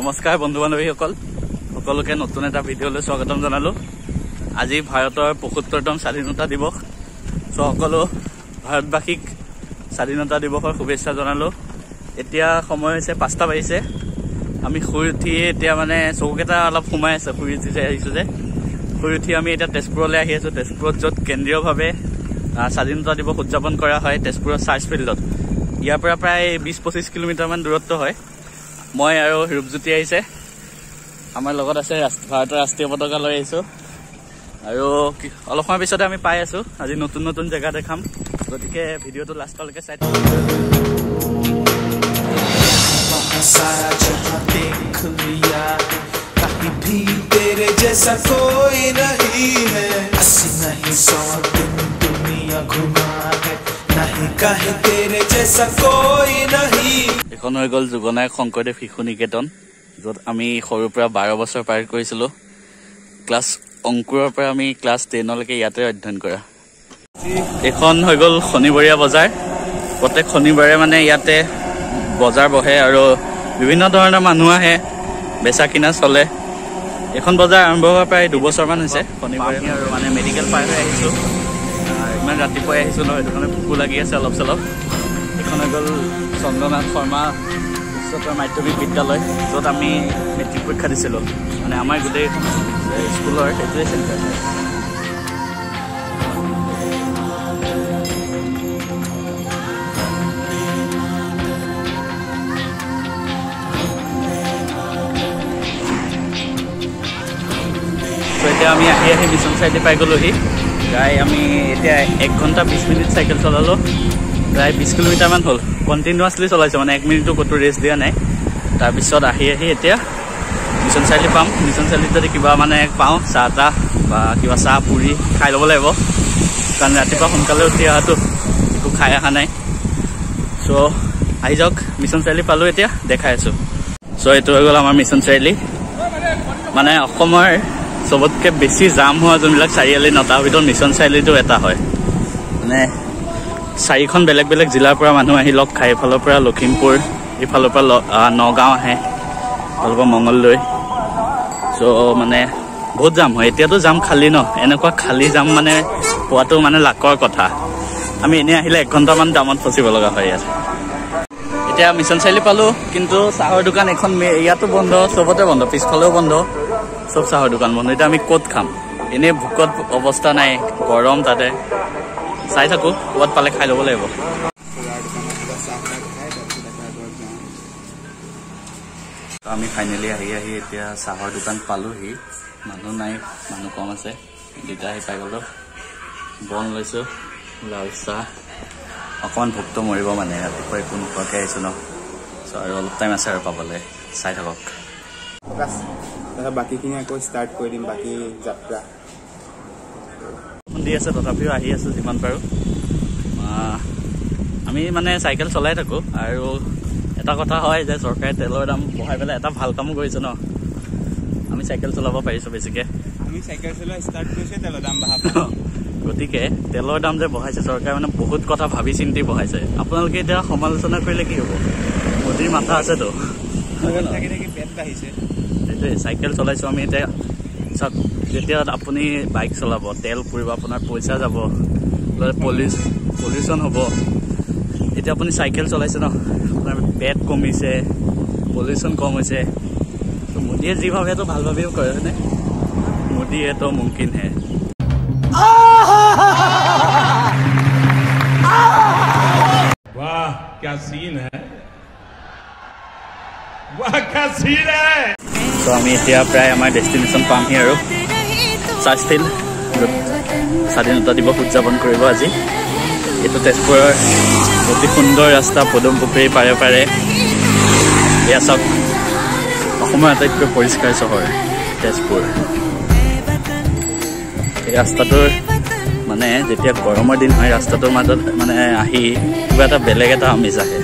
নমস্কাৰ বন্ধু বান্ধৱীসকল সকলোকে নতুন এটা ভিডিঅ'লৈ স্বাগতম জনালো। আজি ভাৰতৰ ৭৫তম স্বাধীনতা দিৱস। সকলো ভাৰতবাসীক স্বাধীনতা দিৱসৰ শুভেচ্ছা জনালো। এতিয়া সময় হৈছে ৫টা বাজিছে। আমি শুই উঠি এতিয়া মানে চকুকেইটা অলপ সোমাই আছে, শুই উঠি আহিছোঁ যে শুই উঠি আমি এতিয়া তেজপুৰলৈ আহি আছোঁ। তেজপুৰত য'ত কেন্দ্ৰীয়ভাৱে স্বাধীনতা দিৱস উদযাপন কৰা হয়, তেজপুৰৰ চাৰ্চ ফিল্ডত। ইয়াৰ পৰা প্ৰায় ২০-২৫ কিলোমিটাৰমান দূৰত্ব হয়। মই আৰু ৰূপজ্যোতি আহিছে, আমাৰ লগত আছে ভাৰতৰ ৰাষ্ট্ৰীয় পতাকা লৈ আহিছোঁ। আৰু অলপ সময় পিছতে আমি পাই আছোঁ। আজি নতুন নতুন জেগা দেখাম, গতিকে ভিডিঅ'টো লাষ্টলৈকে চাই থাকক। এখন হৈ গ'ল যুগনায়ক শংকৰদেৱ শিশু নিকেতন, য'ত আমি সৰুৰ পৰা ১২ বছৰ পাৰ কৰিছিলোঁ। ক্লাছ অংকুৰৰ পৰা আমি ক্লাছ 10লৈকে ইয়াতে অধ্যয়ন কৰা। এখন হৈ গ'ল শনিবৰীয়া বজাৰ। প্ৰত্যেক শনিবাৰে মানে ইয়াতে বজাৰ বহে আৰু বিভিন্ন ধৰণৰ মানুহ আহে, বেচা কিনা চলে। এখন বজাৰ আৰম্ভ হোৱাৰ প্ৰায় ২বছৰমান হৈছে। শনিবাৰে আৰু মানে মেডিকেল পাৰ হৈ আহিছোঁ। ইমান ৰাতিপুৱাই আহিছোঁ নহয়, সেইটো কাৰণে ভোকো লাগি আছে অলপ চলপ। এইখন হৈ গ'ল চন্দ্ৰনাথ শৰ্মা উচ্চতৰ মাধ্যমিক বিদ্যালয়, য'ত আমি মেট্ৰিক পৰীক্ষা দিছিলোঁ। মানে আমাৰ গোটেই স্কুলৰ সেইটোৱে চেণ্টাৰ। এতিয়া আমি আহি মিছন চাৰিআলি পাই গ'লোহি। প্ৰায় আমি এতিয়া ১ ঘণ্টা ২০ মিনিট চাইকেল চলালোঁ। প্ৰায় ২০ কিলোমিটাৰমান হ'ল। কণ্টিনিউৱাছলি চলাইছোঁ, মানে ১ মিনিটো ক'তো ৰেষ্ট দিয়া নাই। তাৰপিছত আহি এতিয়া মিছন চাৰিআলি পাম। মিছন চাৰিআলিত যদি কিবা মানে পাওঁ, চাহ তাহ বা কিবা চাহ পুৰি খাই ল'ব লাগিব, কাৰণ ৰাতিপুৱা সোনকালে উঠি অহাটো একো খাই অহা নাই। চ' আহি যাওক, মিছন চাৰিআলি পালোঁ, এতিয়া দেখাই আছোঁ। চ' এইটো হৈ গ'ল আমাৰ মিছন চাৰিআলি। মানে অসমৰ চবতকৈ বেছি জাম হোৱা যোনবিলাক চাৰিআলি ন, তাৰ ভিতৰত মিছন চাৰিআলিটো এটা হয়। মানে ৪খন বেলেগ বেলেগ জিলাৰ পৰা মানুহ আহি লগ খাই, এইফালৰ পৰা লখিমপুৰ, ইফালৰ পৰা নগাঁও আহে, ইফালৰ পৰা মঙলদৈ। চ' মানে বহুত জাম হয়। এতিয়াতো জাম খালী ন, এনেকুৱা খালী জাম মানে পোৱাটো মানে লাকৰ কথা। আমি এনেই আহিলে ১ ঘণ্টামান জামত ফচিব লগা হয় ইয়াত। এতিয়া মিছন চাৰিআলি পালোঁ, কিন্তু চাহৰ দোকান এখন ইয়াতো বন্ধ, চবতে বন্ধ, পিছফালেও বন্ধ, চব চাহৰ দোকান বন্ধ। এতিয়া আমি ক'ত খাম? এনেই ভোকত অৱস্থা নাই, গৰম তাতে। চাই থাকোঁ, ক'ৰবাত পালে খাই ল'ব লাগিব। আমি ফাইনেলি আহি এতিয়া চাহৰ দোকান পালোহি। মানুহ নাই, মানুহ কম আছে। দুটা আহি পাই গ'লোঁ। বন লৈছোঁ, লাল চাহ। অকণমান ভোকটো মৰিব মানে, ৰাতিপুৱা একো নোখোৱাকৈ আহিছোঁ ন। চ' আৰু অলপ টাইম আছে আৰু পাবলৈ। চাই থাকক। বাকীখিনি আকৌ ষ্টাৰ্ট কৰি দিম, বাকী যাত্ৰা দি আছে, তথাপিও আহি আছোঁ যিমান পাৰোঁ। আমি মানে চাইকেল চলাই থাকোঁ। আৰু এটা কথা হয় যে চৰকাৰে তেলৰ দাম বঢ়াই পেলাই এটা ভাল কামো কৰিছে ন, আমি চাইকেল চলাব পাৰিছোঁ বেছিকৈ। আমি চাইকেল চলোৱা ষ্টাৰ্ট কৰিছে, তেলৰ দাম বঢ়াব। গতিকে তেলৰ দাম যে বঢ়াইছে চৰকাৰে, মানে বহুত কথা ভাবি চিন্তি বঢ়াইছে। আপোনালোকে এতিয়া সমালোচনা কৰিলে কি হ'ব? মোদীৰ মাথা আছেতো। পেট বাঢ়িছে। সেইটোৱে, চাইকেল চলাইছোঁ আমি এতিয়া। চাওক, যেতিয়া আপুনি বাইক চলাব, তেল পুৰিব, আপোনাৰ পইচা যাব, পলিউশ্যন হ'ব। এতিয়া আপুনি চাইকেল চলাইছে ন, আপোনাৰ পেট কমিছে, পলিউশ্যন কম হৈছে। ত' মোদীয়ে যি ভাবেতো ভাল ভাবেও কৰে, হয়নে? মোদীয়েতো মুমকিন হে। वाह क्या सीन है, वाह क्या सीन है। ত' আমি এতিয়া প্ৰায় আমাৰ ডেষ্টিনেশ্যন পামহি আৰু চাৰ্চ ফিল্ড, য'ত স্বাধীনতা দিৱস উদযাপন কৰিব আজি। এইটো তেজপুৰৰ অতি সুন্দৰ ৰাস্তা, পদুম পুখুৰীৰ পাৰে পাৰে। এয়া চাওক, অসমৰ আটাইতকৈ পৰিষ্কাৰ চহৰ তেজপুৰ। এই ৰাস্তাটোৰ মানে যেতিয়া গৰমৰ দিন হয়, ৰাস্তাটোৰ মাজত মানে আহি কিবা এটা বেলেগ এটা আমেজ আহে।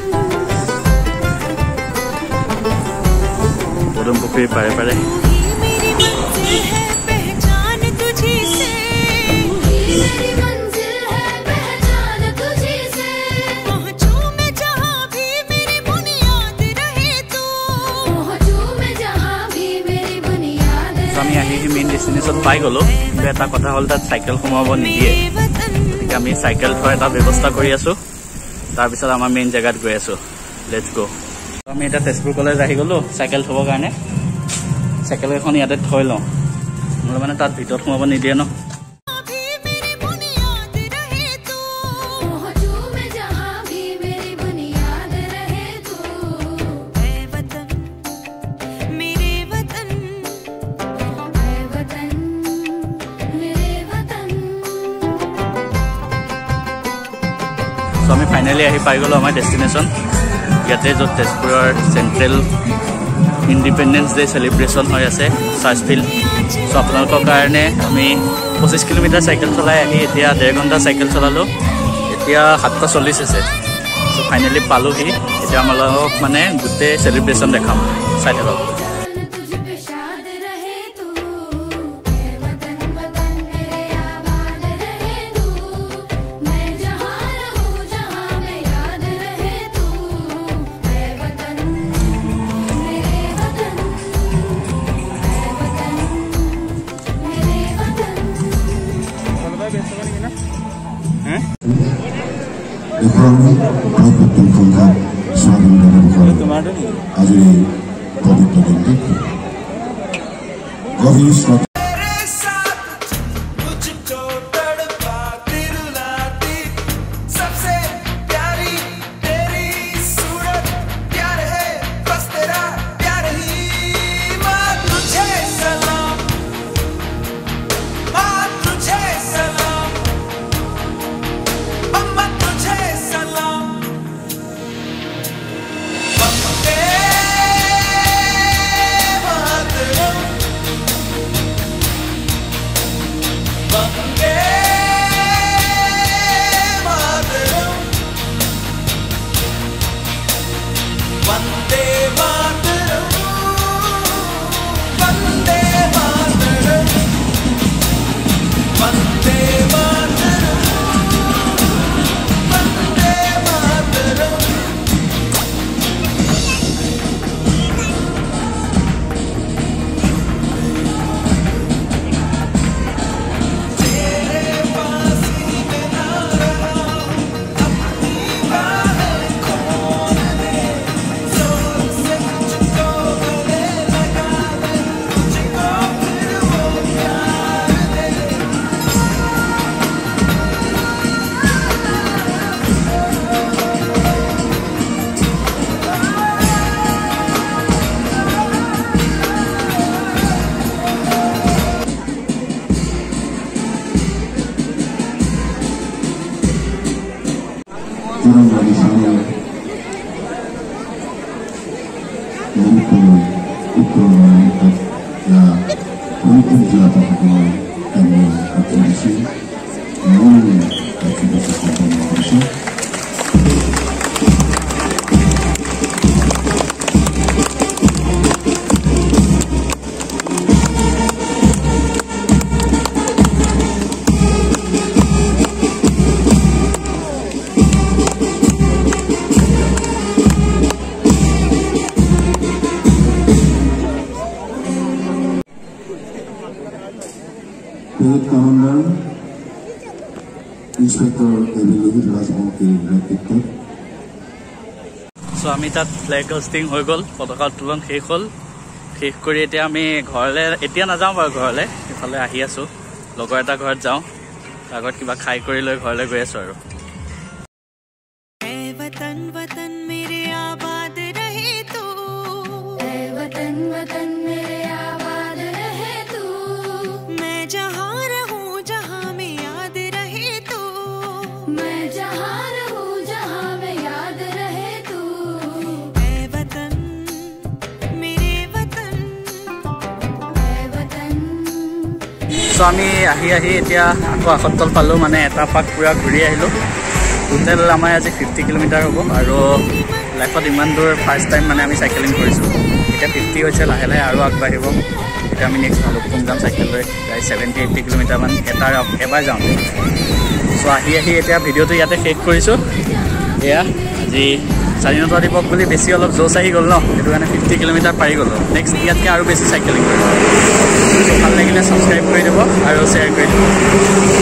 পদুম পুখুৰীৰ পাৰে পাৰে। আমি আহি মেইন ডেষ্টিনেশ্যন পাই গ'লো, কিন্তু এটা কথা হ'ল তাত চাইকেল সোমাব নিদিয়ে। গতিকে আমি চাইকেল থোৱাৰ এটা ব্যৱস্থা কৰি আছোঁ, তাৰপিছত আমাৰ মেইন জেগাত গৈ আছোঁ। লেটছ গ'। আমি এতিয়া তেজপুৰ কলেজ আহি গ'লোঁ চাইকেল থ'বৰ কাৰণে। চাইকেল এখন ইয়াতে থৈ লওঁ, নহ'লে মানে তাত ভিতৰত সোমাব নিদিয়ে ন। চ' আমি ফাইনেলি আহি পাই গ'লোঁ আমাৰ ডেষ্টিনেশ্যন, ইয়াতে য'ত তেজপুৰৰ চেণ্ট্ৰেল ইণ্ডিপেণ্ডেন্স ডে চেলিব্ৰেশ্যন হৈ আছে, চাৰ্চফিল্ড। চ' আপোনালোকৰ কাৰণে আমি 25 কিলোমিটাৰ চাইকেল চলাই আহি এতিয়া 1.5 ঘণ্টা চাইকেল চলালোঁ। এতিয়া 7:40 হৈছে। চ' ফাইনেলি পালোহি। এতিয়া আমালোকক মানে গোটেই চেলিব্ৰেশ্যন দেখাম, চাই থাকক। চ' আমি তাত ফ্লেগ হোষ্টিং হৈ গ'ল, পতাকা উত্তোলন শেষ হ'ল। শেষ কৰি এতিয়া আমি ঘৰলৈ, এতিয়া নাযাওঁ বাৰু ঘৰলৈ, ইফালে আহি আছোঁ, লগৰ এটা ঘৰত যাওঁ। তাৰ ঘৰত কিবা খাই কৰি লৈ ঘৰলৈ গৈ আছোঁ আৰু। চ' আমি আহি এতিয়া আকৌ আসত্তল পালোঁ, মানে এটা পাক পূৰা ঘূৰি আহিলোঁ। টোটেল আমাৰ আজি 50 কিলোমিটাৰ হ'ব, আৰু লাইফত ইমান দূৰ ফাৰ্ষ্ট টাইম মানে আমি চাইকেলিং কৰিছোঁ। এতিয়া 50 হৈছে, লাহে লাহে আৰু আগবাঢ়িব। এতিয়া আমি নেক্সট ভালুকপুং যাম চাইকেল লৈ, প্ৰায় 70-80 কিলোমিটাৰমান এবাৰ যাওঁ। চ' আহি এতিয়া ভিডিঅ'টো ইয়াতে শেষ কৰিছোঁ। এয়া আজি স্বাধীনতা দিৱস বুলি বেছি অলপ জোচ আহি গ'ল ন, সেইটো কাৰণে 50 কিলোমিটাৰ পাৰি গ'লোঁ। নেক্সট ইয়াতকৈ আৰু বেছি চাইকেলিং কৰিম। ভাল লাগিলে ছাবস্ক্ৰাইব কৰি দিব আৰু শ্বেয়াৰ কৰি দিব।